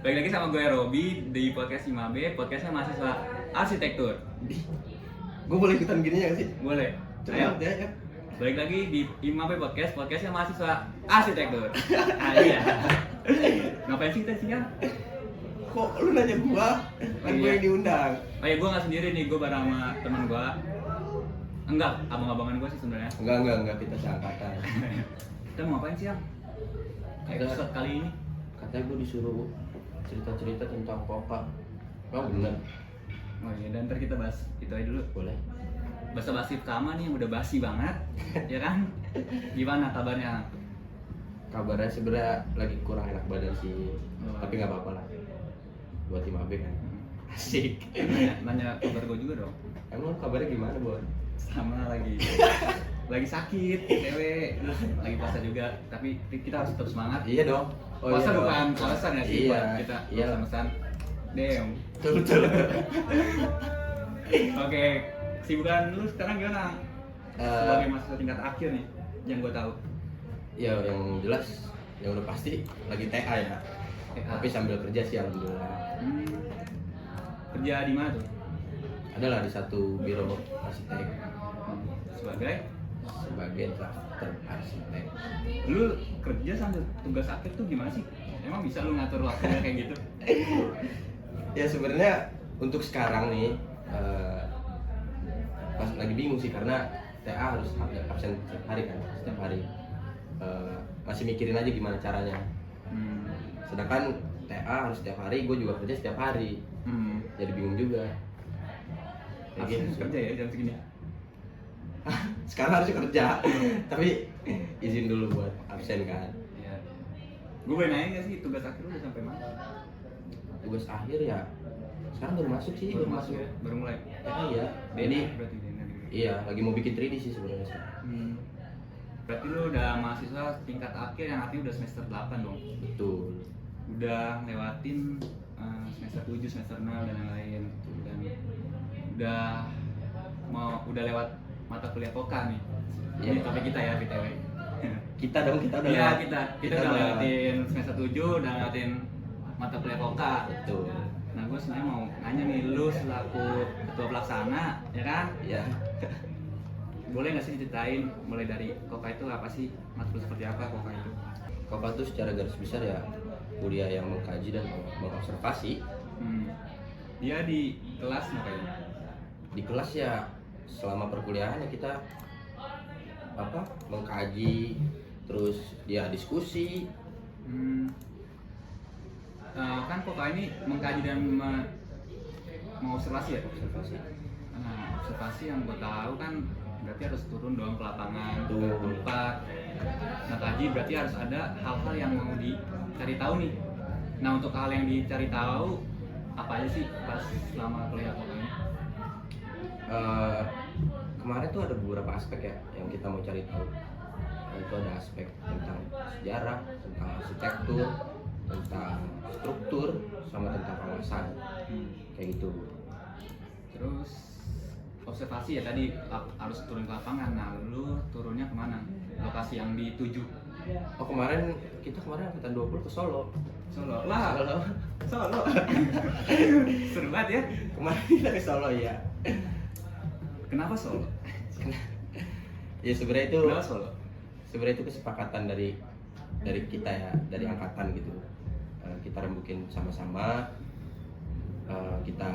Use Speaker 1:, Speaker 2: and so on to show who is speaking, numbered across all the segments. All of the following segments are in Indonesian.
Speaker 1: Balik lagi sama gue Robi di podcast 5B, podcastnya mahasiswa arsitektur.
Speaker 2: Gue boleh ikutan gini ya sih?
Speaker 1: Boleh?
Speaker 2: Coba
Speaker 1: Ayo.
Speaker 2: ya.
Speaker 1: Balik lagi di 5B podcast, podcastnya mahasiswa arsitektur. Iya. Ngapain sih kita siang?
Speaker 2: Kok lu nanya gua? Kan gue
Speaker 1: Iya.
Speaker 2: yang diundang.
Speaker 1: Oh ya, gue nggak sendiri nih, gue bareng sama teman gue. Enggak, abang-abangan gue sih sebenarnya.
Speaker 2: Enggak, kita seangkatan.
Speaker 1: Kita mau ngapain siang? Episode kali ini.
Speaker 2: Katanya gue disuruh cerita-cerita tentang Koka. Oh bener?
Speaker 1: Oh iya, dan ntar kita bahas itu aja dulu.
Speaker 2: Boleh.
Speaker 1: Basa-basi pertama nih yang udah basi banget, ya kan? Gimana kabarnya?
Speaker 2: Kabarnya sebenarnya lagi kurang enak badan sih.
Speaker 1: Oh.
Speaker 2: Tapi nggak apa-apa lah. Buat 5B kan. Asik.
Speaker 1: Nanya kabar gue juga dong.
Speaker 2: Emang kabarnya gimana, Bon?
Speaker 1: Sama lagi sakit, cewek, lagi puasa juga. Tapi kita harus tetap semangat.
Speaker 2: Iya dong.
Speaker 1: Puasa
Speaker 2: iya
Speaker 1: bukan
Speaker 2: dong.
Speaker 1: alasan ya sih
Speaker 2: Iya,
Speaker 1: buat kita
Speaker 2: iya.
Speaker 1: pesan-pesan. Damn.
Speaker 2: Betul.
Speaker 1: Oke, kesibukan lu sekarang gimana? Sebagai mahasiswa tingkat akhir nih, yang gue tahu.
Speaker 2: Ya yang jelas, yang udah pasti lagi TA ya. Tapi sambil kerja sih alhamdulillah.
Speaker 1: Kerja di mana tuh?
Speaker 2: Adalah di satu biro arsitek
Speaker 1: Sebagai
Speaker 2: sebagai drafter arsitek.
Speaker 1: lu kerja sambil tugas akhir tuh gimana sih? Emang bisa lu ngatur waktunya kayak gitu?
Speaker 2: Ya sebenarnya untuk sekarang nih pas lagi bingung sih karena TA harus absen setiap hari kan, setiap hari. Masih mikirin aja gimana caranya. Sedangkan TA harus setiap hari, gue juga kerja setiap hari. Jadi bingung juga. Kayak
Speaker 1: Absen
Speaker 2: gitu sih.
Speaker 1: kerja ya jam segini?
Speaker 2: Sekarang harus kerja, tapi izin dulu buat absen kan.
Speaker 1: Iya. Gue boleh nanya nggak sih tugas akhir lu udah sampai mana?
Speaker 2: Tugas akhir ya sekarang baru masuk sih,
Speaker 1: Baru masuk ya? Baru mulai?
Speaker 2: Iya.
Speaker 1: Jadi
Speaker 2: Jadi
Speaker 1: berarti Dena gitu.
Speaker 2: iya lagi mau bikin 3D sih sebenarnya sih.
Speaker 1: Berarti lu udah mahasiswa tingkat akhir yang artinya udah semester 8 dong?
Speaker 2: Betul.
Speaker 1: Udah lewatin semester 7, semester 6 dan yang lain. Dan udah lewat mata kuliah Koka nih.
Speaker 2: Iya.
Speaker 1: Ini topik kita ya BTW.
Speaker 2: Kita udah
Speaker 1: Iya,
Speaker 2: lewat.
Speaker 1: kita udah lewatin semester 7, udah lewatin mata kuliah Koka.
Speaker 2: Betul.
Speaker 1: Nah, gue sebenarnya mau nanya nih, lu selaku ketua pelaksana, ya kan?
Speaker 2: Iya.
Speaker 1: Boleh nggak sih diceritain mulai dari Koka itu apa sih? Matkul seperti apa Koka itu?
Speaker 2: Koka itu secara garis besar ya kuliah yang mengkaji dan mengobservasi.
Speaker 1: Dia di kelas ngapain?
Speaker 2: Di kelas ya selama perkuliahan ya kita mengkaji, terus dia diskusi.
Speaker 1: Kan Koka ini mengkaji dan mengobservasi ya?
Speaker 2: Observasi.
Speaker 1: Nah, observasi yang gue tahu kan berarti harus turun dong ke lapangan, ke
Speaker 2: Betul.
Speaker 1: tempat. Nah, kaji berarti harus ada hal-hal yang mau dicari tahu nih. Nah, untuk hal yang dicari tahu apa aja sih pas selama kuliah Koka ini?
Speaker 2: Kemarin tuh ada beberapa aspek ya yang kita mau cari tahu. Itu ada aspek tentang sejarah, tentang arsitektur, tentang struktur, sama tentang pengawasan. Kayak gitu.
Speaker 1: Terus observasi ya tadi harus turun ke lapangan. Nah, lu turunnya kemana? Lokasi yang dituju?
Speaker 2: Oh kemarin angkatan 20 ke Solo.
Speaker 1: Solo. Lah, Solo. Seru banget ya.
Speaker 2: Kemarin kita ke Solo ya.
Speaker 1: Kenapa Solo?
Speaker 2: Ya sebenarnya itu
Speaker 1: Kenapa Solo?
Speaker 2: sebenarnya itu kesepakatan dari kita ya, dari angkatan gitu. Kita rembukin sama-sama, kita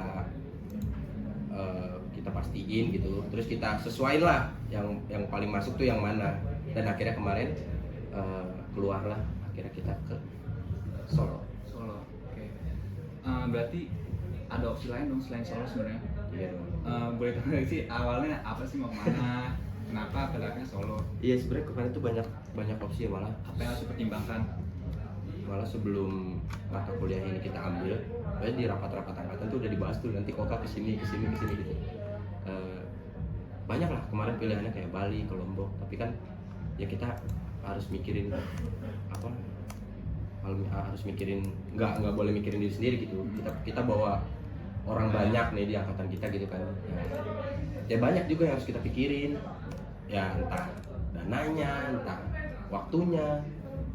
Speaker 2: pastiin gitu, terus kita sesuaiin lah yang paling masuk tuh yang mana, dan akhirnya kemarin keluarlah akhirnya kita ke Solo.
Speaker 1: Solo. Oke. Berarti ada opsi lain dong selain Solo sebenarnya.
Speaker 2: Iya.
Speaker 1: Boleh tahu nggak sih awalnya apa sih mau kemana? Kenapa pilihnya Solo?
Speaker 2: Iya sebenarnya kemarin tuh banyak opsi ya, malah
Speaker 1: Apa yang harus dipertimbangkan?
Speaker 2: sebelum mata kuliah ini kita ambil, di rapat-rapat angkatan tuh udah dibahas tuh nanti Koka kesini gitu. Banyak lah kemarin pilihannya kayak Bali, ke Lombok, tapi kan ya kita harus mikirin harus mikirin nggak boleh mikirin diri sendiri gitu. Kita bawa orang banyak nih di angkatan kita gitu kan. Ya banyak juga yang harus kita pikirin. Ya entah dananya, entah waktunya,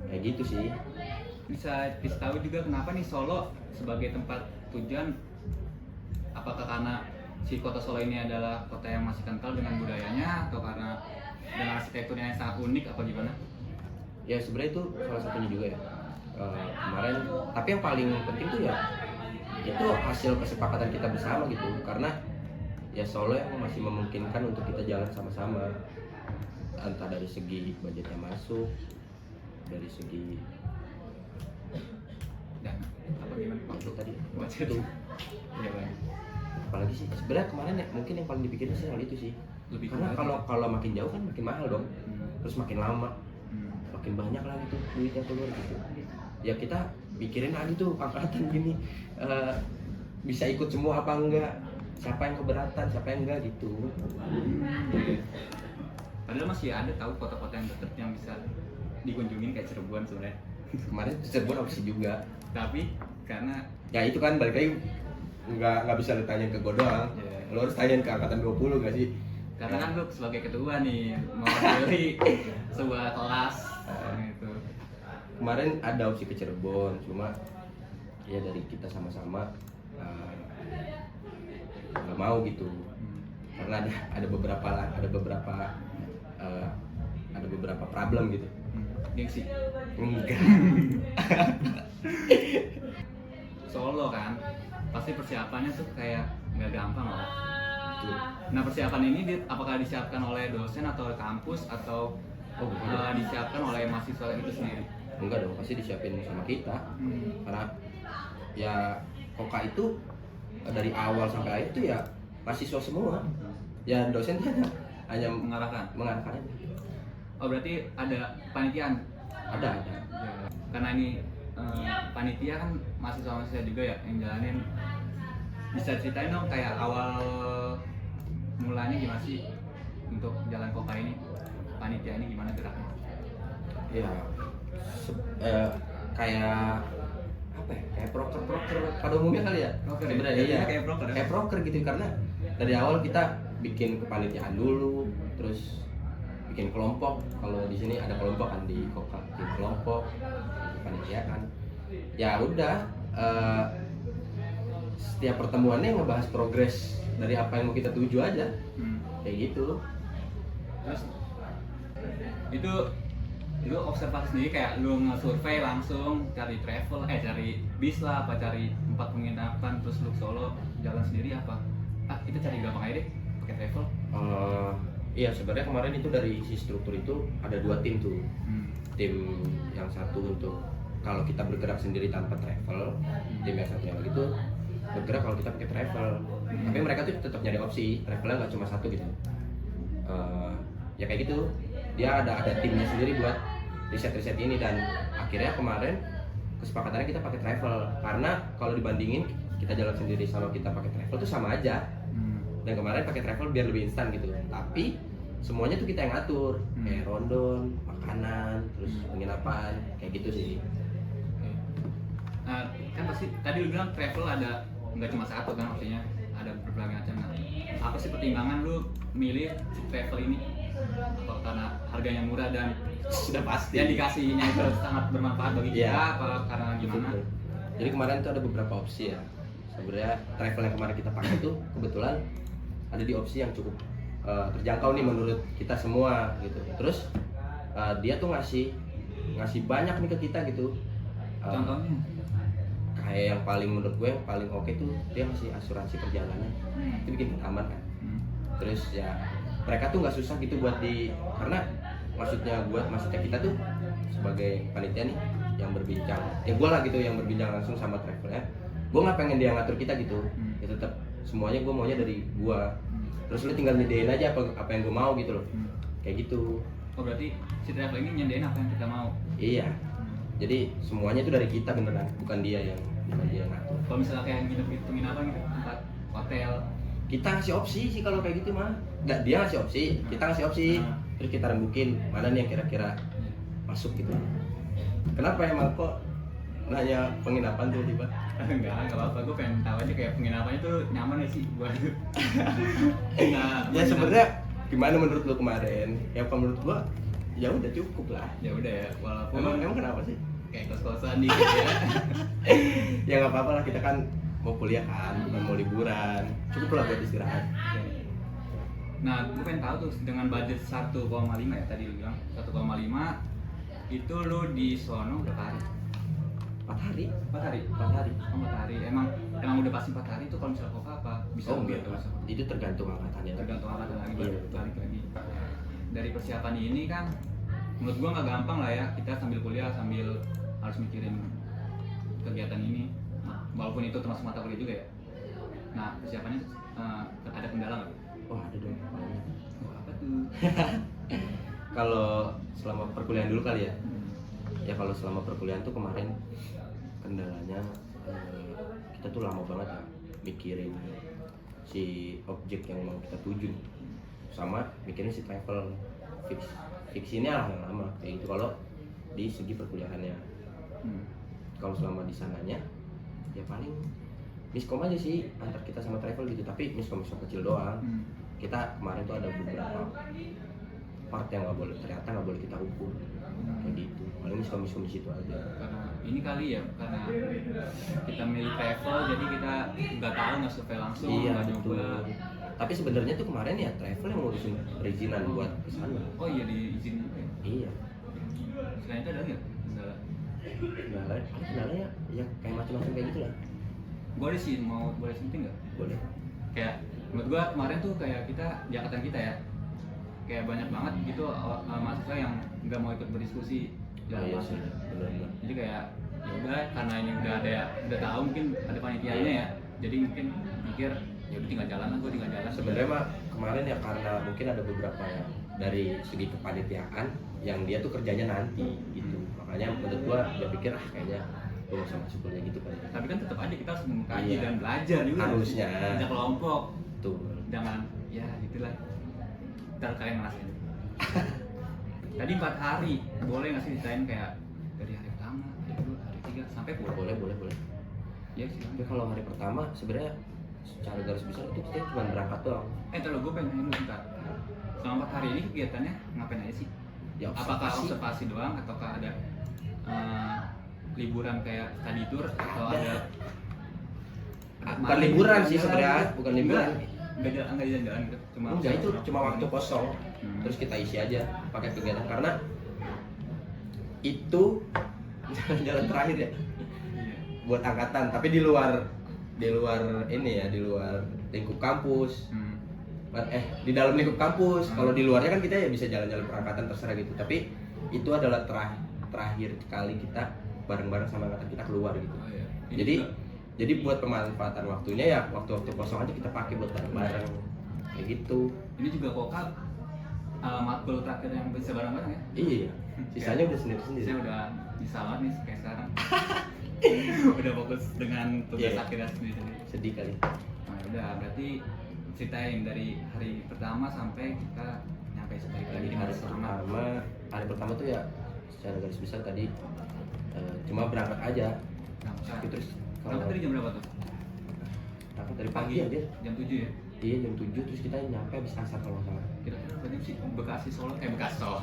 Speaker 2: kayak gitu sih.
Speaker 1: bisa tahu juga kenapa nih Solo sebagai tempat tujuan, apakah karena si kota Solo ini adalah kota yang masih kental dengan budayanya atau karena dengan arsitekturnya yang sangat unik apa gimana?
Speaker 2: Ya sebenarnya itu salah satunya juga ya. Kemarin, tapi yang paling penting tuh ya itu hasil kesepakatan kita bersama gitu, karena ya Solo yang masih memungkinkan untuk kita jalan sama-sama, entah dari segi budgetnya masuk, dari segi
Speaker 1: Dan apa gimana?
Speaker 2: waktu tadi
Speaker 1: Budget.
Speaker 2: itu.
Speaker 1: Ya, Bang.
Speaker 2: Apalagi sih sebenarnya kemarin ya, mungkin yang paling dipikirin sih hal itu sih,
Speaker 1: Lebih
Speaker 2: karena
Speaker 1: ke-
Speaker 2: kalau makin jauh kan makin mahal dong, terus makin lama
Speaker 1: Hmm.
Speaker 2: makin banyak lagi tuh duitnya keluar gitu. Ya kita pikirin lagi tuh angkatan gini, bisa ikut semua apa enggak, siapa yang keberatan siapa yang enggak gitu.
Speaker 1: Padahal masih ada tahu kota-kota yang dekat yang bisa dikunjungin kayak Cirebon sebenarnya.
Speaker 2: Kemarin Cirebon opsi juga,
Speaker 1: Tapi karena
Speaker 2: ya itu kan balik lagi nggak bisa ditanyain ke gue doang,
Speaker 1: Ya.
Speaker 2: lo harus tanyain ke angkatan 20 gak sih?
Speaker 1: karena kan lu sebagai ketua nih mewakili sebuah kelas gitu.
Speaker 2: Kemarin ada opsi ke Cirebon, cuma ya dari kita sama-sama nggak mau gitu, karena ada beberapa problem gitu.
Speaker 1: Gengsi.
Speaker 2: Enggak.
Speaker 1: Solo kan pasti persiapannya tuh kayak nggak gampang loh.
Speaker 2: Tuh.
Speaker 1: Nah persiapan ini apakah disiapkan oleh dosen atau oleh kampus atau disiapkan oleh mahasiswa itu sendiri?
Speaker 2: Enggak dong, pasti disiapin sama kita, karena ya Koka itu dari awal sampai akhir tuh ya mahasiswa semua, ya dosen tuh hanya
Speaker 1: Mengarahkan.
Speaker 2: mengarahkan aja.
Speaker 1: Oh berarti ada panitiaan?
Speaker 2: Ada.
Speaker 1: Ya, karena ini panitia kan mahasiswa-mahasiswa juga ya yang jalanin. Bisa ceritain dong kayak awal mulanya gimana sih untuk jalan Koka ini? Panitia ini gimana geraknya?
Speaker 2: Ya kayak apa ya, kayak proker pada umumnya kali ya.
Speaker 1: Proker ya?
Speaker 2: Sebenarnya
Speaker 1: Jadinya
Speaker 2: iya,
Speaker 1: kayak proker ya?
Speaker 2: kayak proker gitu, karena dari awal kita bikin kepanitiaan dulu, terus bikin kelompok. Kalau di sini ada kelompok kan, di Koka bikin kelompok, bikin kepanitiaan. Ya udah, setiap pertemuannya ngebahas progres dari apa yang mau kita tuju aja, kayak gitu.
Speaker 1: Terus itu lu observasi sendiri kayak lu nge-survey langsung cari cari bis lah apa cari tempat penginapan terus lu Solo jalan sendiri apa? Kita cari gampang aja deh pakai travel.
Speaker 2: Iya sebenarnya kemarin itu dari si struktur itu ada 2 tim tuh. Tim yang satu untuk kalau kita bergerak sendiri tanpa travel, tim yang satunya lagi tuh bergerak kalau kita pakai travel. Tapi mereka tuh tetap nyari opsi, travelnya nggak cuma satu gitu. Ya kayak gitu, dia ada timnya sendiri buat riset ini, dan akhirnya kemarin kesepakatannya kita pakai travel, karena kalau dibandingin kita jalan sendiri sama kita pakai travel tuh sama aja. Dan kemarin pakai travel biar lebih instan gitu, tapi semuanya tuh kita yang ngatur, kayak rondon, makanan, terus penginapan, kayak gitu sih.
Speaker 1: Nah, kan pasti tadi lu bilang travel ada nggak cuma satu kan, maksudnya ada berbagai macam. Nah, apa sih pertimbangan lu milih si travel ini? Apa karena harganya murah dan
Speaker 2: Sudah pasti.
Speaker 1: yang dikasihnya itu sangat bermanfaat bagi kita?
Speaker 2: Iya.
Speaker 1: Apa karena gimana?
Speaker 2: Betul. Jadi kemarin tuh ada beberapa opsi ya. Sebenarnya travel yang kemarin kita pakai tuh kebetulan ada di opsi yang cukup terjangkau nih menurut kita semua gitu. Terus dia tuh ngasih banyak nih ke kita gitu.
Speaker 1: Contohnya?
Speaker 2: Kayak yang paling menurut gue yang paling oke tuh dia ngasih asuransi perjalanan. Itu bikin kita aman kan. Terus ya mereka tuh nggak susah gitu buat karena maksudnya kita tuh sebagai panitia nih yang berbincang, ya gue lah gitu yang berbincang langsung sama travelnya. Gue nggak pengen dia ngatur kita gitu, ya tetap semuanya gue maunya dari gue. Terus lu tinggal nyedain aja apa yang gue mau gitu loh, kayak gitu.
Speaker 1: Oh berarti si travel ini nyendain apa yang kita mau?
Speaker 2: Iya, jadi semuanya itu dari kita beneran, bukan dia yang ngatur.
Speaker 1: Kalau misalnya kayak penginapan gitu, tempat hotel,
Speaker 2: Kita ngasih opsi sih kalau kayak gitu mah. Nggak, dia ngasih opsi, kita ngasih opsi. Terus kita rembukin mana nih yang kira-kira masuk gitu. Kenapa emang kok nanya penginapan tiba-tiba?
Speaker 1: enggak apa-apa, gue pengen tahu aja kayak penginapannya tuh nyaman gak sih buat
Speaker 2: Ya sebenarnya gimana menurut lu kemarin? Ya kalau menurut gua ya udah cukup lah.
Speaker 1: ya udah ya, walaupun
Speaker 2: Emang kenapa sih?
Speaker 1: kayak kos-kosan nih gitu ya.
Speaker 2: Ya nggak apa-apa lah, kita kan mau kuliah kan, bukan mau liburan, cukup lah buat istirahat.
Speaker 1: Nah, gue pengen tahu tuh dengan budget 1,5 ya tadi lu bilang 1,5 itu lu di sono berapa hari?
Speaker 2: 4 hari.
Speaker 1: 4 hari?
Speaker 2: 4 hari.
Speaker 1: Oh, 4 hari. Emang udah pasti 4 hari itu kalau misalnya kok apa? Bisa
Speaker 2: Oh
Speaker 1: lebih
Speaker 2: enggak,
Speaker 1: atau bisa?
Speaker 2: itu tergantung angkatannya.
Speaker 1: Tergantung angkatan lagi,
Speaker 2: Iya, betul.
Speaker 1: balik lagi. Dari persiapan ini kan menurut gua nggak gampang lah ya, kita sambil kuliah sambil harus mikirin kegiatan ini. Nah, walaupun itu termasuk mata kuliah juga ya. Nah, persiapannya ada kendala nggak?
Speaker 2: Wah, ada dong.
Speaker 1: Oh, apa tuh?
Speaker 2: Kalau selama perkuliahan dulu kali ya. Ya kalau selama perkuliahan tuh kemarin kendalanya kita tuh lama banget ya mikirin si objek yang mau kita tuju, sama mikirin si travel fix ini lah yang lama kayak gitu kalau di segi perkuliahannya. Kalau selama di sananya ya paling miskom aja sih antar kita sama travel gitu, tapi miskom kecil doang. Kita kemarin tuh ada beberapa part yang ternyata nggak boleh kita ukur kayak gitu, paling miskom di situ aja.
Speaker 1: Karena ini kali ya, karena kita milih travel jadi kita nggak tahu, nggak survei langsung,
Speaker 2: Iya
Speaker 1: nggak
Speaker 2: betul.
Speaker 1: nyoba.
Speaker 2: Tapi sebenarnya tuh kemarin ya travel yang ngurusin perizinan buat kesana.
Speaker 1: Oh iya, diizinin juga ya?
Speaker 2: Iya.
Speaker 1: Selain itu ada nggak kendala?
Speaker 2: Kendalanya ya kayak macam-macam kayak gitu lah.
Speaker 1: Boleh sih, mau boleh sebutin nggak?
Speaker 2: Boleh.
Speaker 1: Kayak menurut gua kemarin tuh kayak kita di angkatan kita ya, kayak banyak banget gitu mahasiswa yang nggak mau ikut berdiskusi jalan
Speaker 2: Iya
Speaker 1: masuk.
Speaker 2: sih, benar-benar.
Speaker 1: Jadi kayak ya udah, karena ini udah tahu mungkin ada panitianya ya, jadi mungkin mikir ya udah tinggal jalan lah, gua tinggal jalan.
Speaker 2: Sebenarnya mah kemarin ya karena mungkin ada beberapa ya dari segi kepanitiaan yang dia tuh kerjanya nanti gitu. Makanya menurut gua dia pikir kayaknya gua mau masuk kuliah gitu kan.
Speaker 1: Tapi kan tetap aja kita harus mengkaji
Speaker 2: Iya.
Speaker 1: dan belajar juga.
Speaker 2: Harusnya.
Speaker 1: Kerja kelompok.
Speaker 2: Tuh.
Speaker 1: Jangan ya gitulah. Ntar kalian ngerasain. Tadi 4 hari, boleh nggak sih ceritain kayak dari hari pertama, hari kedua, hari ketiga sampai pulang?
Speaker 2: Boleh.
Speaker 1: Iya sih.
Speaker 2: Tapi kalau hari pertama sebenarnya secara garis besar itu kita cuma berangkat doang.
Speaker 1: Terus gue pengen nanya bentar. Selama 4 hari ini kegiatannya ngapain aja sih?
Speaker 2: Ya,
Speaker 1: Apakah observasi doang ataukah ada liburan kayak study tour atau ada
Speaker 2: Bukan liburan sih sebenarnya, bukan liburan.
Speaker 1: Enggak jalan-jalan gitu.
Speaker 2: Enggak, itu cuma waktu kosong.
Speaker 1: Hmm.
Speaker 2: Terus kita isi aja pakai kegiatan karena itu jalan terakhir ya
Speaker 1: Iya.
Speaker 2: buat angkatan, tapi di luar ini ya, di luar lingkup kampus. Di dalam lingkup kampus. Kalau di luarnya kan kita ya bisa jalan-jalan perangkatan terserah gitu, tapi itu adalah terakhir kali kita bareng-bareng sama angkatan kita keluar gitu.
Speaker 1: Oh, iya.
Speaker 2: Jadi buat pemanfaatan waktunya ya waktu-waktu kosong aja kita pakai buat bareng-bareng kayak gitu.
Speaker 1: Ini juga kokal matkul terakhir yang bisa bareng-bareng ya?
Speaker 2: Iya, sisanya udah sendiri-sendiri.
Speaker 1: Saya udah bisa banget nih kayak sekarang. Udah fokus dengan tugas
Speaker 2: Iya.
Speaker 1: akhirnya sendiri.
Speaker 2: Sedih kali.
Speaker 1: Nah udah, berarti ceritain dari hari pertama sampai kita nyampe balik lagi di
Speaker 2: Hari pertama tuh ya secara garis besar tadi cuma berangkat aja. Tapi terus
Speaker 1: Berangkat tadi jam berapa tuh?
Speaker 2: berangkat dari pagi ya dia.
Speaker 1: Jam 7 ya?
Speaker 2: Iya jam 7 terus kita nyampe habis asar kalau nggak salah.
Speaker 1: Kira-kira berarti sih Bekasi Solo, Bekasi Solo.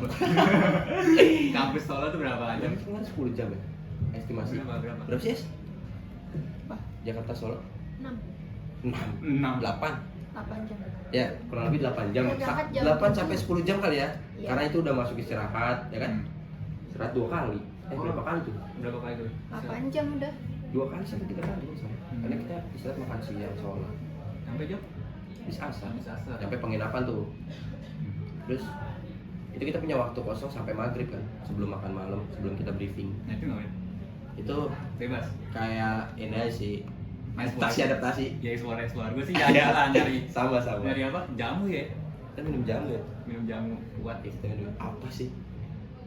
Speaker 1: Kampus Solo tuh berapa jam?
Speaker 2: Kan 10 jam ya estimasi.
Speaker 1: Berapa?
Speaker 2: Berapa sih? Jakarta Solo?
Speaker 3: 6
Speaker 2: 6
Speaker 1: 6.
Speaker 3: 8 jam.
Speaker 2: Ya, kurang lebih 8 jam.
Speaker 3: Ya, berangkat jam
Speaker 2: 8
Speaker 3: 7.
Speaker 2: sampai 10 jam kali ya.
Speaker 3: Iya.
Speaker 2: Karena itu udah masuk istirahat, ya kan? Istirahat 2 kali. Berapa kali tuh?
Speaker 1: Berapa kali tuh?
Speaker 3: 8 jam udah.
Speaker 2: 2 kali sampai 3 kali misalnya. Karena kita istirahat makan siang soalnya.
Speaker 1: Sampai jam?
Speaker 2: Habis asar.
Speaker 1: Habis asar.
Speaker 2: Sampai penginapan tuh. Terus itu kita punya waktu kosong sampai maghrib kan, sebelum makan malam, sebelum kita briefing.
Speaker 1: Nah itu ngapain?
Speaker 2: Itu
Speaker 1: Bebas?
Speaker 2: kayak ini aja sih, adaptasi.
Speaker 1: Ya explore. Gue sih jalan nyari
Speaker 2: Sama.
Speaker 1: nyari apa? Jamu ya?
Speaker 2: Kita minum jamu ya.
Speaker 1: Minum jamu kuat ya?
Speaker 2: Kita minum apa sih?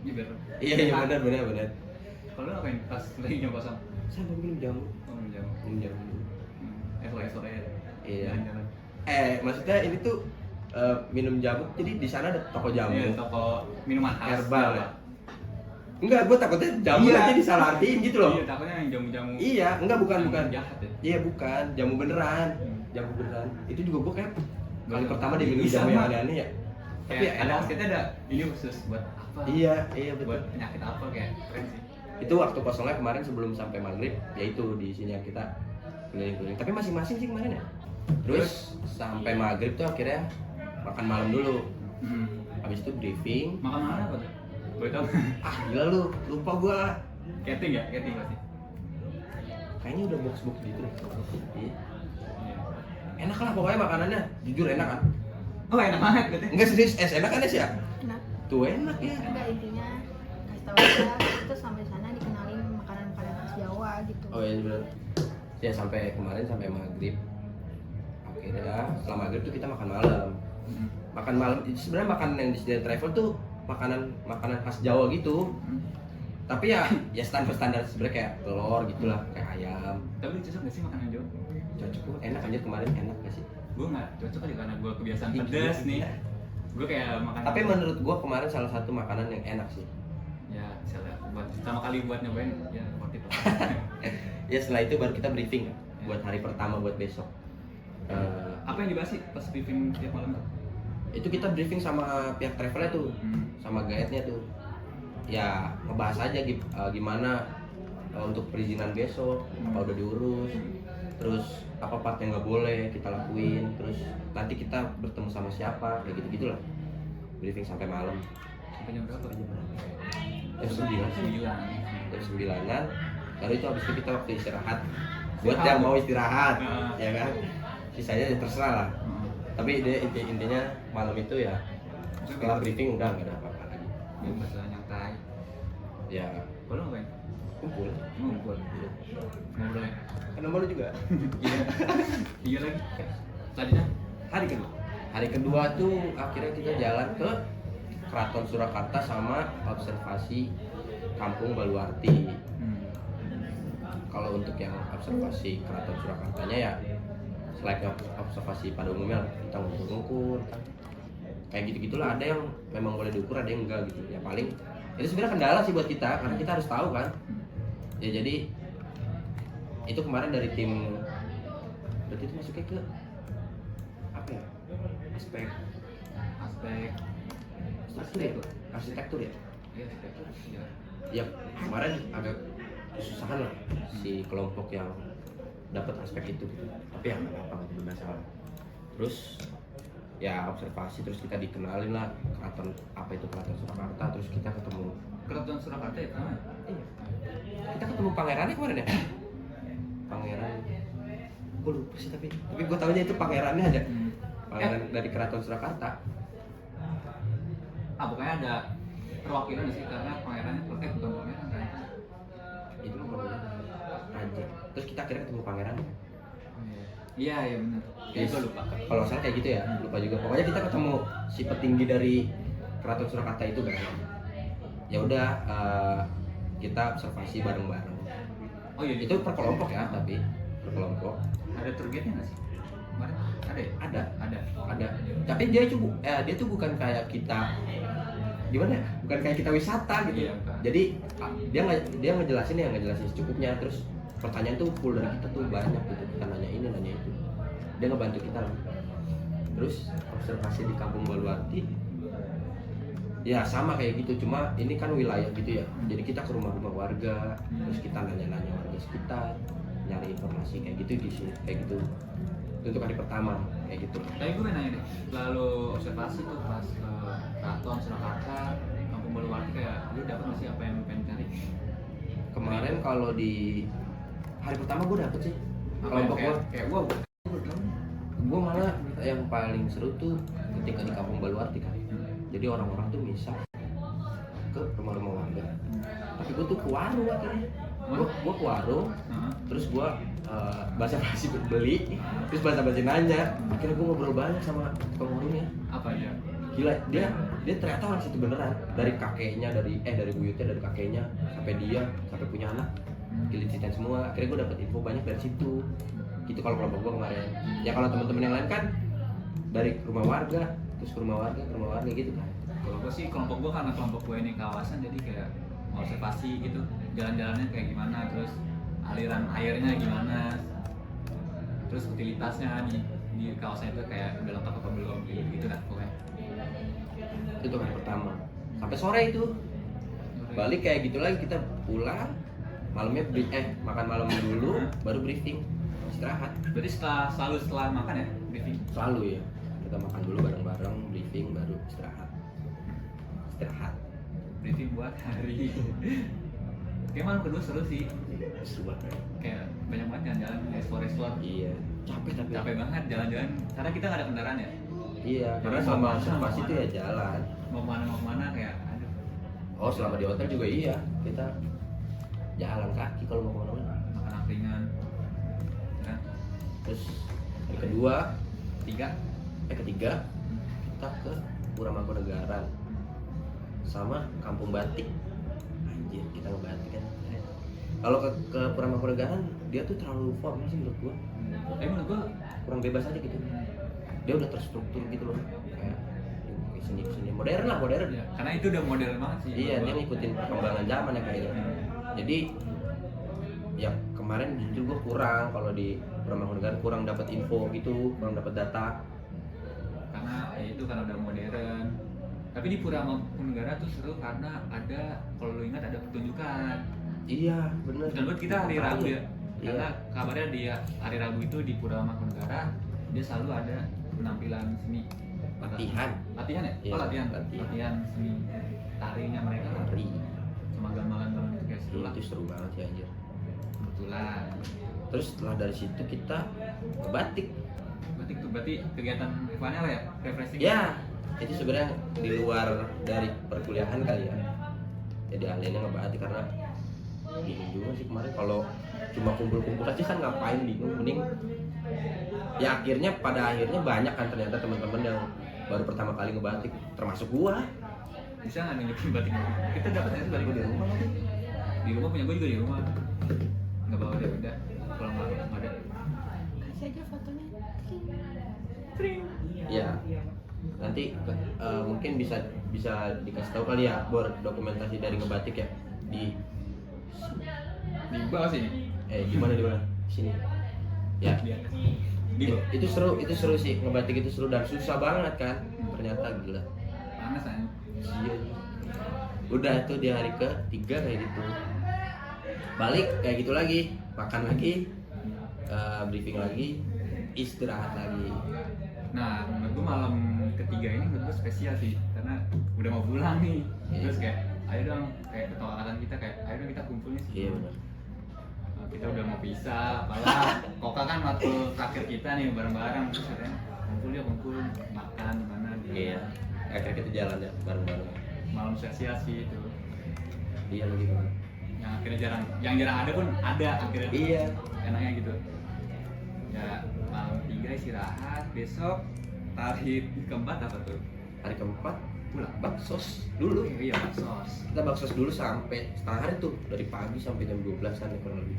Speaker 1: Ini biar
Speaker 2: Iya benar.
Speaker 1: Kalau lu ngapain pas lagi jam kosong?
Speaker 2: Sampai minum jamu.
Speaker 1: Oh, minum jamu.
Speaker 2: Minum jamu.
Speaker 1: Explore ya?
Speaker 2: Iya.
Speaker 1: Jalan-jalan.
Speaker 2: Maksudnya ini tuh minum jamu. Jadi di sana ada toko jamu.
Speaker 1: Iya, toko minuman khas.
Speaker 2: Herbal
Speaker 1: apa?
Speaker 2: ya. Enggak, gue takutnya jamu
Speaker 1: Iya.
Speaker 2: aja disalah artiin gitu loh.
Speaker 1: Iya, takutnya yang jamu-jamu.
Speaker 2: Iya, enggak bukan.
Speaker 1: Jahat ya.
Speaker 2: Iya bukan, jamu beneran.
Speaker 1: Hmm.
Speaker 2: Jamu beneran. Itu juga gue kayak kali
Speaker 1: Bener.
Speaker 2: pertama dia minum
Speaker 1: Iya,
Speaker 2: jamu
Speaker 1: sama.
Speaker 2: yang aneh-aneh ya. Tapi
Speaker 1: Kayak ada
Speaker 2: enak.
Speaker 1: khasnya ada ini khusus buat apa?
Speaker 2: Iya betul.
Speaker 1: Buat penyakit apa kayak keren sih.
Speaker 2: Itu waktu kosongnya kemarin sebelum sampai maghrib, yaitu di sini yang kita keliling-keliling. Tapi masing-masing sih kemarin ya. Terus sampai maghrib tuh akhirnya makan malam dulu. Habis itu briefing.
Speaker 1: Makan mana apa tuh? Boleh tahu?
Speaker 2: Ah gila lu, lupa gua.
Speaker 1: Catering ya? Catering pasti.
Speaker 2: Kayaknya udah box-box gitu deh. Iya.
Speaker 1: Iya.
Speaker 2: Enak lah pokoknya makanannya, jujur enak kan?
Speaker 1: Oh enak banget gitu.
Speaker 2: Enggak serius, enak kan sih ya?
Speaker 3: Enak.
Speaker 2: Tuh enak ya.
Speaker 3: Enggak, intinya kasih tahu aja itu sampai sana dikenalin makanan-makanan khas Jawa gitu.
Speaker 2: Oh iya benar. Ya sampai kemarin sampai maghrib. Akhirnya setelah maghrib tuh kita makan malam. Makan malam itu sebenarnya makanan yang disediain travel tuh makanan khas Jawa gitu. Tapi ya standar sebenarnya kayak telur gitulah, kayak ayam.
Speaker 1: Tapi lu cocok gak sih makanan Jawa?
Speaker 2: Cocok kok, enak aja kemarin enak gak sih?
Speaker 1: Gue nggak cocok aja karena gue kebiasaan
Speaker 2: Iya,
Speaker 1: pedas
Speaker 2: iya.
Speaker 1: nih. Gue kayak makan.
Speaker 2: Tapi menurut gua kemarin salah satu makanan yang enak sih.
Speaker 1: Ya misalnya buat pertama kali buat nyobain ya worth it.
Speaker 2: Ya setelah itu baru kita briefing buat hari pertama buat besok.
Speaker 1: Apa yang dibahas sih pas briefing tiap malam tuh?
Speaker 2: Itu kita briefing sama pihak travelnya tuh, sama guide-nya tuh. Ya ngebahas aja gimana untuk perizinan besok, apa udah diurus, terus apa part yang nggak boleh kita lakuin, terus nanti kita bertemu sama siapa, kayak gitu-gitulah. Briefing sampai malam.
Speaker 1: Sampai jam berapa?
Speaker 2: Jam 9.
Speaker 1: 9.
Speaker 2: Jam 9-an. Baru itu habis itu kita waktu istirahat. Buat yang mau istirahat, ya kan. Sisanya ya terserah lah. Tapi intinya malam itu ya setelah briefing udah nggak ada apa-apa lagi.
Speaker 1: Bebas lah nyantai.
Speaker 2: Ya
Speaker 1: Boleh ngapain?
Speaker 2: kumpul.
Speaker 1: Ngumpul. Ngobrol ya.
Speaker 2: Karena malu juga.
Speaker 1: Iya. Iya lagi. Tadinya
Speaker 2: Hari kedua. Hari kedua tuh akhirnya kita jalan ke Keraton Surakarta sama observasi Kampung Baluarti. Kalau untuk yang observasi Keraton Surakartanya ya selain observasi pada umumnya kita ngukur-ngukur kayak gitu-gitulah. Ada yang memang boleh diukur, ada yang enggak gitu ya. Paling itu sebenarnya kendala sih buat kita karena kita harus tahu kan ya. Jadi itu kemarin dari tim berarti itu masuknya ke apa ya, aspek arsitektur ya.
Speaker 1: Iya, arsitektur. Iya.
Speaker 2: Ya kemarin agak kesusahan lah si kelompok yang dapat aspek itu gitu. Tapi ya nggak apa-apa, nggak masalah. Terus ya observasi, terus kita dikenalin lah keraton, apa itu Keraton Surakarta. Terus kita ketemu
Speaker 1: Keraton Surakarta ya kan?
Speaker 2: iya, kita ketemu pangerannya kemarin ya. Pangeran gue lupa sih, tapi gue tahunya itu pangerannya ada. Pangeran dari Keraton Surakarta.
Speaker 1: Pokoknya ada perwakilan sih karena pangerannya bukan pangeran kan?
Speaker 2: Itu namanya raja. Terus kita akhirnya ketemu pangeran.
Speaker 1: Iya, iya benar. Ya, gue lupa.
Speaker 2: Kalau nggak salah kayak gitu ya, lupa juga. Pokoknya kita ketemu si petinggi dari Keraton Surakarta itu kan. Ya udah, kita observasi bareng-bareng.
Speaker 1: Oh iya,
Speaker 2: Itu per kelompok ya, tapi per kelompok.
Speaker 1: ada tour guide-nya nggak sih? Kemarin ada ya?
Speaker 2: Ada. Tapi dia tuh bukan kayak kita, gimana ya? Bukan kayak kita wisata gitu.
Speaker 1: Iya, bukan.
Speaker 2: Jadi dia ngejelasin secukupnya. Terus pertanyaan tuh full dari kita tuh banyak gitu. Kita nanya ini, nanya itu. Dia ngebantu kita lah. Terus observasi di Kampung Baluarti. Ya sama kayak gitu, cuma ini kan wilayah gitu ya. Jadi kita ke rumah-rumah warga, terus kita nanya-nanya warga sekitar, nyari informasi kayak gitu di sini, kayak gitu. Itu untuk hari pertama kayak gitu.
Speaker 1: Tapi gue nanya deh, lalu observasi tuh pas ke Keraton Surakarta, Kampung Baluarti kayak lu dapet nggak sih apa yang pengen cari?
Speaker 2: Kemarin kalau di hari pertama gue dapet sih.
Speaker 1: Apa
Speaker 2: Kelompok
Speaker 1: yang
Speaker 2: gue,
Speaker 1: kayak wow.
Speaker 2: gue malah yang paling seru tuh ketika di Kampung Baluarti kan. Jadi orang-orang tuh bisa ke rumah-rumah warga. Tapi gue tuh ke warung akhirnya. Gue ke warung, terus gue basa-basi beli, terus basa-basi nanya. Akhirnya gue ngobrol banyak sama tukang warungnya.
Speaker 1: Apa aja?
Speaker 2: Gila, dia ternyata orang situ beneran. Dari kakeknya, dari buyutnya, dari kakeknya sampai dia, sampai punya anak. Gila ceritain semua. Akhirnya gue dapet info banyak dari situ. Gitu kalau kelompok gue kemarin. Ya kalau teman-teman yang lain kan dari rumah warga, terus ke rumah warga gitu kan.
Speaker 1: Kalau gue sih kelompok gue karena kelompok gue ini kawasan jadi kayak observasi gitu, jalan-jalannya kayak gimana, terus aliran airnya gimana, terus utilitasnya di kawasan itu kayak udah lengkap apa belum gitu kan pokoknya.
Speaker 2: Itu hari pertama sampai sore itu. balik kayak gitu lagi, kita pulang malamnya makan malam dulu baru briefing istirahat.
Speaker 1: Berarti selalu setelah makan ya briefing?
Speaker 2: Selalu ya, kita makan dulu bareng-bareng, briefing baru istirahat.
Speaker 1: Briefing buat hari. Kayak malam kedua seru sih,
Speaker 2: Seru banget.
Speaker 1: kayak banyak banget jalan-jalan, explore.
Speaker 2: Iya, capek
Speaker 1: Capek banget jalan-jalan karena kita nggak ada kendaraan ya.
Speaker 2: Iya, karena
Speaker 1: Jadi
Speaker 2: sama
Speaker 1: sama-
Speaker 2: observasi itu ya jalan.
Speaker 1: Mau kemana kayak aduh.
Speaker 2: Oh, selama di hotel juga iya, kita jalan kaki kalau mau kemana-mana.
Speaker 1: Makan angkringan. Kan?
Speaker 2: Terus hari kedua,
Speaker 1: Ketiga.
Speaker 2: kita ke Pura Mangkunegaran sama Kampung Batik. Anjir, kita ngebatik kan. Kalau ke Pura Mangkunegaran dia tuh terlalu formal sih menurut gua.
Speaker 1: Menurut gua
Speaker 2: Kurang bebas aja gitu. Dia udah terstruktur gitu loh. Kayak seni modern lah, modern.
Speaker 1: ya, karena itu udah modern banget sih.
Speaker 2: Iya,
Speaker 1: menurut
Speaker 2: dia
Speaker 1: gua.
Speaker 2: ngikutin perkembangan zaman ya kayaknya. Jadi ya kemarin jujur gue kurang kalau di Pura Mangkunegaran kurang dapat info gitu, kurang dapat data.
Speaker 1: Karena ya itu kan udah modern. Tapi di Pura Mangkunegaran tuh seru karena ada, kalau lu ingat ada pertunjukan.
Speaker 2: Iya, bener.
Speaker 1: Dan buat kita hari Rabu ya.
Speaker 2: Iya.
Speaker 1: Karena kabarnya di hari Rabu itu di Pura Mangkunegaran dia selalu ada penampilan seni.
Speaker 2: Latihan
Speaker 1: ya?
Speaker 2: Iya,
Speaker 1: Oh, latihan.
Speaker 2: latihan.
Speaker 1: Latihan seni tarinya mereka.
Speaker 2: hari.
Speaker 1: Cuma gamelan-gamelan itu kayak seru lah.
Speaker 2: Itu seru banget ya anjir.
Speaker 1: Kebetulan.
Speaker 2: Terus setelah dari situ kita ke Batik.
Speaker 1: Berarti kegiatan Rifanya lah ya, refreshing.
Speaker 2: Ya, itu sebenarnya di luar dari perkuliahan kali ya. Jadi ahlinya ngebatik karena bingung juga sih kemarin kalau cuma kumpul-kumpul aja kan ngapain, bingung. Mending ya pada akhirnya banyak kan ternyata teman-teman yang baru pertama kali ngebatik, termasuk gua.
Speaker 1: Bisa nggak nunjukin batik? Kita dapatnya itu batik di rumah. Di rumah punya gue juga di rumah. Nggak bawa dia udah. Kalau nggak ada.
Speaker 3: Kasih aja fotonya.
Speaker 2: Ya, nanti mungkin bisa dikasih tahu kali ya Bor, dokumentasi dari ngebatik ya di
Speaker 1: Di bawah sini.
Speaker 2: Gimana di sini ya.
Speaker 1: Di bawah.
Speaker 2: Itu seru sih, ngebatik itu seru dan susah banget kan ternyata, gila.
Speaker 1: Panas aja.
Speaker 2: Iya. Udah tuh di hari ketiga kayak gitu, balik kayak gitu lagi, makan lagi, briefing lagi, istirahat lagi.
Speaker 1: Nah, menurut gue malam ketiga ini menurut gue spesial sih, karena udah mau pulang nih.
Speaker 2: Iya.
Speaker 1: Terus kayak, ayo dong, kayak ketua angkatan kita kayak, ayo dong kita kumpulnya sih.
Speaker 2: Iya benar.
Speaker 1: Nah, kita udah mau pisah, apalah. Koka kan waktu terakhir kita nih bareng-bareng, terus katanya kumpul makan mana.
Speaker 2: Iya, akhirnya kita jalan ya bareng-bareng.
Speaker 1: Malam spesial sih itu.
Speaker 2: Iya lagi banget.
Speaker 1: Yang akhirnya jarang ada pun ada akhirnya.
Speaker 2: Iya.
Speaker 1: Enaknya gitu. Ya malam 3 istirahat, besok hari keempat apa tuh?
Speaker 2: Hari keempat
Speaker 1: Pulang.
Speaker 2: baksos dulu.
Speaker 1: Iya baksos.
Speaker 2: Kita baksos dulu sampai setengah hari tuh, dari pagi sampai jam 12-an ya kurang lebih.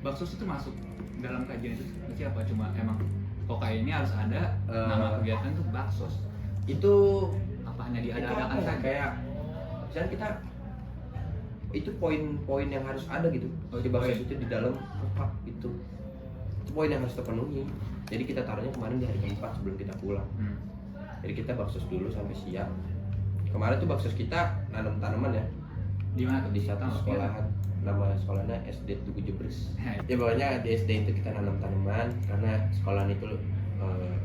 Speaker 1: Baksos itu masuk dalam kajian itu siapa? Cuma emang kokai ini harus ada nama kegiatan tuh baksos.
Speaker 2: Itu
Speaker 1: Apa hanya
Speaker 2: itu
Speaker 1: diada-adakan
Speaker 2: apa ya?
Speaker 1: saja?
Speaker 2: Kayak misalnya kita itu poin-poin yang harus ada gitu. Di baksos itu di dalam kotak itu poin yang harus terpenuhi. Jadi kita taruhnya kemarin di hari keempat sebelum kita pulang. Jadi kita baksos dulu sampai siang. Kemarin tuh baksos kita nanam tanaman ya
Speaker 1: Di mana tuh?
Speaker 2: di satu
Speaker 1: Tahu,
Speaker 2: sekolahan. Nama sekolahnya SD Tugu Jebres.
Speaker 1: iya.
Speaker 2: Ya pokoknya di SD itu kita nanam tanaman karena sekolahan itu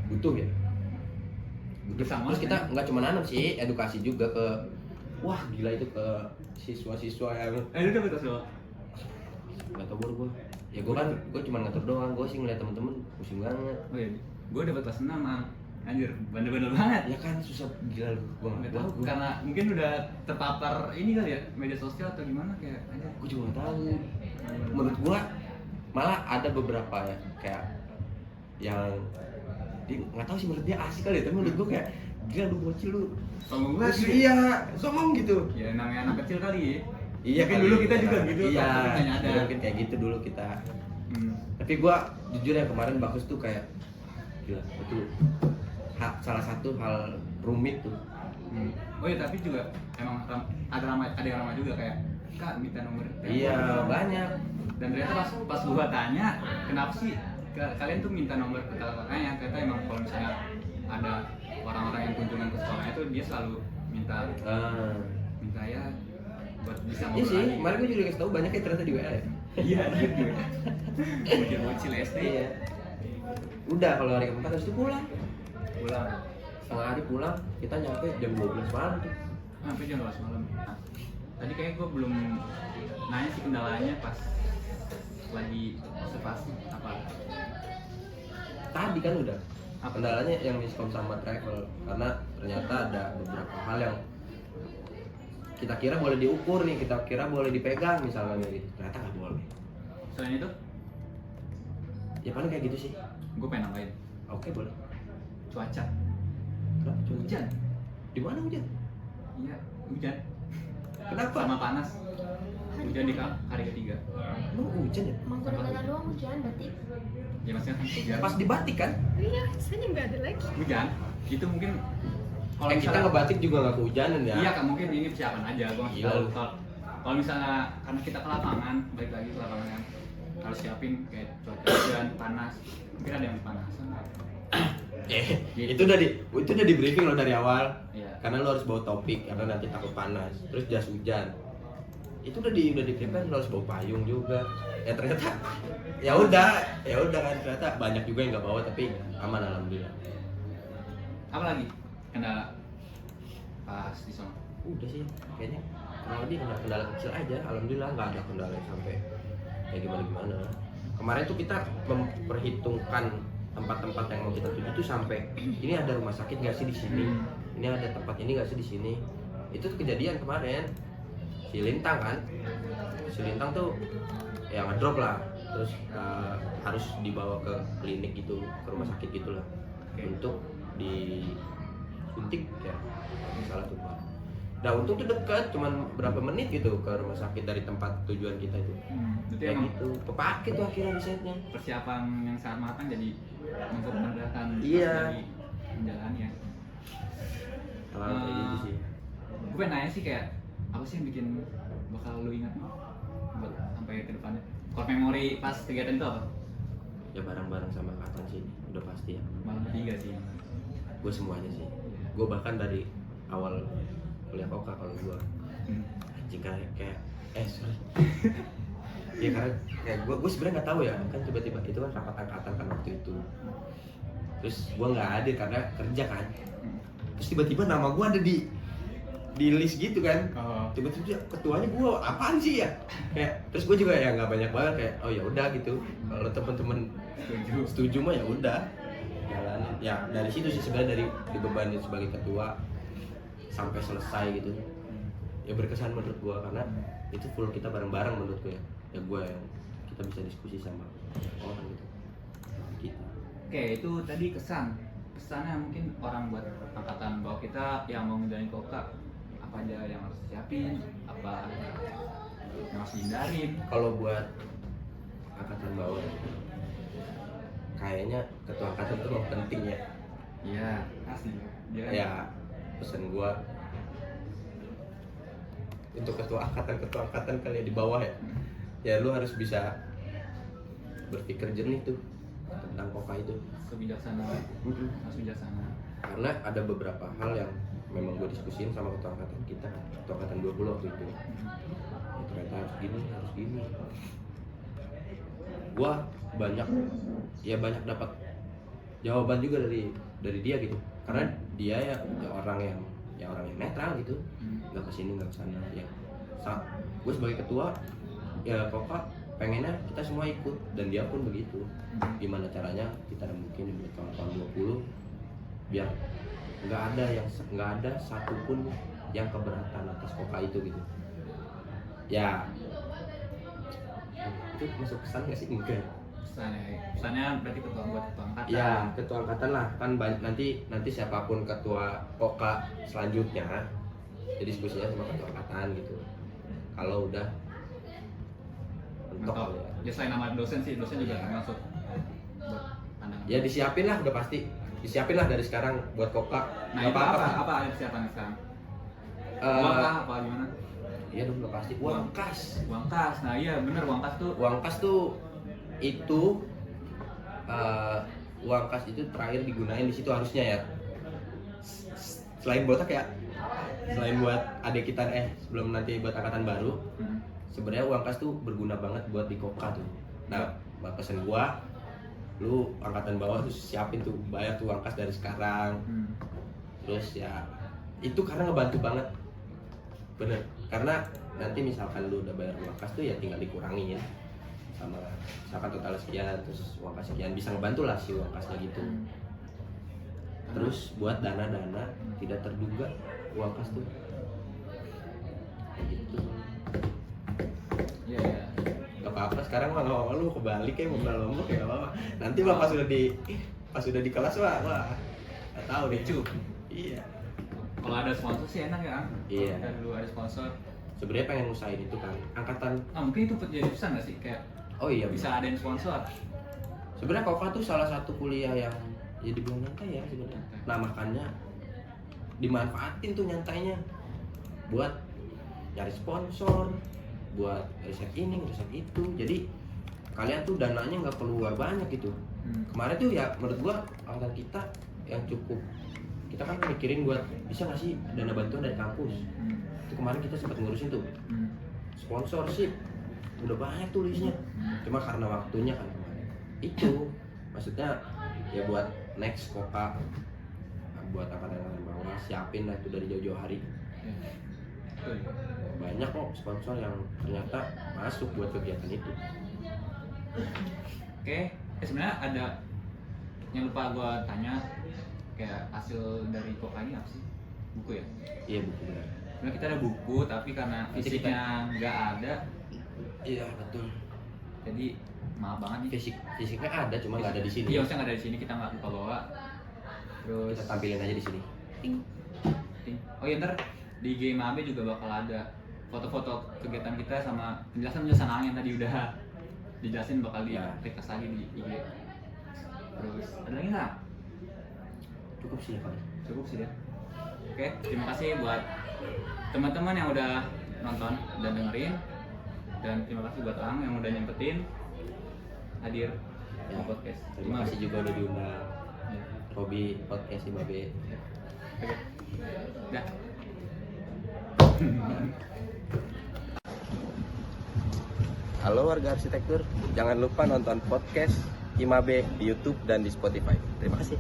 Speaker 2: butuh ya.
Speaker 1: Bersama.
Speaker 2: Terus kita nggak cuma nanam sih, edukasi juga ke, wah gila itu ke siswa-siswa yang
Speaker 1: Lu dapat bakso?
Speaker 2: nggak tahu gue. Ya gue cuma ngatur doang, gue sih ngeliat temen-temen pusing banget.
Speaker 1: Oh iya, gue dapat kelas 6 Mang. Anjir, bandel-bandel banget.
Speaker 2: Ya kan susah gila lu, gue
Speaker 1: Nggak tahu karena mungkin udah terpapar ini kali ya, media sosial atau gimana kayak anjir.
Speaker 2: gue juga nggak tahu. Menurut gue malah ada beberapa ya kayak yang nggak tahu sih, menurut dia asik kali ya, tapi menurut gue kayak gila lu bocil lu.
Speaker 1: Sombong banget sih.
Speaker 2: Iya, songong gitu.
Speaker 1: Ya namanya anak kecil kali ya.
Speaker 2: Iya
Speaker 1: Mungkin
Speaker 2: kali,
Speaker 1: dulu kita juga gitu,
Speaker 2: Iya,
Speaker 1: tapi nggak nyadar.
Speaker 2: mungkin kayak gitu dulu kita.
Speaker 1: Hmm.
Speaker 2: Tapi gua jujur ya kemarin bagus tuh kayak gila itu salah satu hal rumit tuh.
Speaker 1: Oh iya, tapi juga emang ada yang ramai juga kayak Kak minta nomor telepon.
Speaker 2: Iya banyak.
Speaker 1: Dan ternyata pas gua tanya kenapa sih kalian tuh minta nomor teleponnya, ternyata emang kalau misalnya ada orang-orang yang kunjungan ke sekolahnya tuh dia selalu minta ya buat bisa
Speaker 2: Iya
Speaker 1: ngobrol
Speaker 2: sih,
Speaker 1: lagi.
Speaker 2: kemarin gue juga dikasih tahu banyak yang ternyata di WA ya.
Speaker 1: Iya gitu. Bocil-bocil SD.
Speaker 2: Iya. Udah kalau hari keempat habis itu pulang.
Speaker 1: Pulang.
Speaker 2: Setengah hari pulang, kita nyampe jam 12 malam tuh.
Speaker 1: Sampai jam 12 malam. Nah, tadi kayak gue belum nanya sih kendalanya pas lagi observasi apa?
Speaker 2: Tadi kan udah.
Speaker 1: Apa?
Speaker 2: Kendalanya yang miskom sama travel karena ternyata ada beberapa hal yang kita kira boleh diukur nih, kita kira boleh dipegang misalnya gitu. Ternyata nggak boleh.
Speaker 1: Selain itu,
Speaker 2: Ya paling kayak gitu sih.
Speaker 1: gue pengen nambahin
Speaker 2: Oke boleh.
Speaker 1: cuaca.
Speaker 2: Kenapa cuaca?
Speaker 1: Hujan.
Speaker 2: Di mana hujan?
Speaker 1: Iya, hujan.
Speaker 2: Kenapa?
Speaker 1: Sama panas. Hujan di hari ketiga.
Speaker 2: Emang hujan ya?
Speaker 3: Mangkunegaran doang hujan berarti.
Speaker 1: Ya maksudnya kan hujan.
Speaker 2: Pas di Batik kan?
Speaker 3: Iya, saya nggak ada lagi.
Speaker 1: Hujan. Itu mungkin kalau
Speaker 2: Kita
Speaker 1: misalnya
Speaker 2: ngebatik juga nggak kehujanan ya?
Speaker 1: iya kan mungkin ini persiapan aja. Gue ngasih
Speaker 2: Iya.
Speaker 1: tahu kalau misalnya karena kita ke lapangan, balik lagi ke lapangan kan harus siapin kayak cuaca hujan, panas. Mungkin ada yang panasan.
Speaker 2: Itu udah di briefing lo dari awal.
Speaker 1: Iya.
Speaker 2: Karena lo harus bawa topik karena nanti takut panas. Terus jas hujan. Itu udah di prepare, lo harus bawa payung juga. Ya ternyata ya udah kan ternyata banyak juga yang nggak bawa tapi aman alhamdulillah.
Speaker 1: Apa lagi kendala pas di sana?
Speaker 2: Udah sih kayaknya kurang lebih kendala kecil aja. Alhamdulillah nggak ada kendala yang sampai kayak gimana. Kemarin tuh kita memperhitungkan tempat-tempat yang mau kita tuju tuh sampai ini ada rumah sakit nggak sih di sini, ini ada tempat ini nggak sih di sini. Itu tuh kejadian kemarin si Lintang kan, si Lintang tuh ya ngedrop lah, terus harus dibawa ke klinik gitu, ke rumah sakit gitulah untuk disuntik ya salah tuh Pak. Nah untung tuh dekat, cuman berapa menit gitu ke rumah sakit dari tempat tujuan kita itu.
Speaker 1: Berarti
Speaker 2: Kayak
Speaker 1: emang
Speaker 2: gitu, kepake tuh akhirnya risetnya.
Speaker 1: persiapan yang sangat matang jadi mempermudahkan
Speaker 2: Iya.
Speaker 1: dari menjalannya.
Speaker 2: Hal kayak gitu sih.
Speaker 1: Gue pengen nanya sih kayak apa sih yang bikin bakal lu ingat nih buat sampai ke depannya? Core memory pas kegiatan itu apa?
Speaker 2: Ya bareng-bareng sama angkatan sih, udah pasti ya.
Speaker 1: Malah tiga sih.
Speaker 2: Gue semuanya sih. Gue bahkan dari awal kuliah Koka kalau gue anjing kayak sorry. Ya karena kayak gue sebenarnya nggak tahu ya kan tiba-tiba itu kan rapat angkatan kan waktu itu. Terus gue nggak hadir karena kerja kan. Terus tiba-tiba nama gue ada di list gitu kan.
Speaker 1: Oh.
Speaker 2: Tiba-tiba ketuanya gue apaan sih ya? Kayak terus gue juga ya nggak banyak banget kayak oh ya udah gitu. Kalau temen-temen setuju mah ya udah jalanin. Ya dari situ sih sebenarnya dari dibebanin sebagai ketua sampai selesai gitu. Ya berkesan menurut gue karena itu full kita bareng-bareng menurut gue ya. Ya gue yang kita bisa diskusi sama orang gitu. Kita.
Speaker 1: Oke, itu tadi pesannya mungkin orang buat angkatan bawah kita yang mau ngejalanin Koka apa aja yang harus disiapin, apa yang harus dihindarin.
Speaker 2: Kalau buat angkatan bawah kayaknya ketua angkatan itu memang penting ya.
Speaker 1: Iya, asli. Dia kan
Speaker 2: Ya pesan gua untuk ketua angkatan kali ya di bawah ya. Ya lu harus bisa berpikir jernih tuh tentang Koka itu.
Speaker 1: kebijaksanaan, harus bijaksana.
Speaker 2: Karena ada beberapa hal yang memang gue diskusiin sama ketua angkatan kita, ketua angkatan 20 waktu itu. Ya, ternyata harus gini. Gua banyak dapat jawaban juga dari dia gitu. Karena dia ya orang yang netral gitu. Nggak kesini nggak kesana ya. Gue sebagai ketua ya Koka pengennya kita semua ikut dan dia pun begitu. Gimana caranya kita mungkin di tahun 20 biar nggak ada satupun yang keberatan atas Koka itu gitu. Ya itu masuk pesan nggak sih? Enggak.
Speaker 1: Pesannya berarti ketua angkatan.
Speaker 2: Ya ketua angkatan lah kan nanti siapapun ketua Koka selanjutnya ya diskusinya sama ketua angkatan gitu. Kalau udah mentok
Speaker 1: Atau ya selain nama dosen sih, dosen juga termasuk buat pandangan.
Speaker 2: ya disiapin lah udah pasti disiapin lah dari sekarang buat Koka.
Speaker 1: Nah
Speaker 2: Nggak
Speaker 1: itu
Speaker 2: apa-apa.
Speaker 1: apa yang persiapannya sekarang?
Speaker 2: Eh,
Speaker 1: Uang kah apa gimana?
Speaker 2: Iya dong udah pasti uang kas.
Speaker 1: Uang kas. Nah iya bener uang kas tuh.
Speaker 2: Uang kas tuh itu uang kas itu terakhir digunain di situ harusnya ya. Selain botak ya selain buat adik kita sebelum nanti buat angkatan baru, sebenarnya uang kas tuh berguna banget buat di Koka tuh. Nah, pesen gua, lu angkatan bawah tuh siapin tuh, bayar tuh uang kas dari sekarang. Terus ya itu karena ngebantu banget, bener. Karena nanti misalkan lu udah bayar uang kas tuh ya tinggal dikurangin sama misalkan total sekian, terus uang kas sekian, bisa ngebantu lah si uang kasnya gitu. Terus buat dana-dana tidak terduga uang kas tuh kayak gitu.
Speaker 1: Iya ya.
Speaker 2: Gak apa-apa, sekarang mah lama-lama lu kebalik ya ngomong ya, gak apa-apa. Nanti mah pas udah di kelas wah gak tahu deh.
Speaker 1: Lucu.
Speaker 2: Iya.
Speaker 1: Kalau ada sponsor sih enak ya.
Speaker 2: Iya.
Speaker 1: Kalau dulu ada sponsor.
Speaker 2: Sebenarnya pengen ngusahain itu kan angkatan.
Speaker 1: Mungkin itu jadi pesan nggak sih kayak
Speaker 2: Oh iya,
Speaker 1: bisa
Speaker 2: benar.
Speaker 1: ada yang sponsor.
Speaker 2: Sebenarnya Koka tuh salah satu kuliah yang jadi belum nyantai ya sebenarnya. Nah makanya dimanfaatin tuh nyantainya buat nyari sponsor, buat riset ini, riset itu. Jadi kalian tuh dananya nggak keluar banyak gitu. Kemarin tuh ya menurut gua angkatan kita yang cukup, kita kan mikirin buat bisa nggak sih dana bantuan dari kampus. Itu kemarin kita sempat ngurusin tuh sponsorship, udah banyak tuh listnya. Cuma karena waktunya kan kemarin itu, maksudnya ya buat next Koka, buat angkatan bawah siapin lah itu dari jauh-jauh hari. Banyak kok sponsor yang ternyata masuk buat kegiatan itu.
Speaker 1: Oke, sebenarnya ada yang lupa gua tanya, kayak hasil dari Koka ini apa sih? Buku ya?
Speaker 2: Iya buku benar.
Speaker 1: Sebenarnya kita ada buku tapi karena fisiknya nggak ada,
Speaker 2: Iya betul.
Speaker 1: jadi maaf banget nih.
Speaker 2: Fisiknya ada cuma nggak ada di sini.
Speaker 1: Iya, maksudnya nggak ada di sini, kita nggak lupa bawa. Terus
Speaker 2: Kita tampilin aja di sini.
Speaker 1: ting. Oh iya, ntar di game AB juga bakal ada foto-foto kegiatan kita sama penjelasan yang tadi udah dijelasin, bakal di
Speaker 2: Ya.
Speaker 1: rekas lagi di IG. Terus ada lagi nggak?
Speaker 2: Cukup sih ya kali.
Speaker 1: Cukup sih ya. Oke, terima kasih buat teman-teman yang udah nonton dan dengerin, dan terima kasih buat Ang yang udah nyempetin hadir di
Speaker 2: Ya,
Speaker 1: podcast.
Speaker 2: terima kasih juga udah diundang.
Speaker 1: Ya.
Speaker 2: Robi podcast si Babe.
Speaker 1: Oke. Dah.
Speaker 2: Halo warga arsitektur, jangan lupa nonton podcast Imabe di YouTube dan di Spotify. Terima kasih.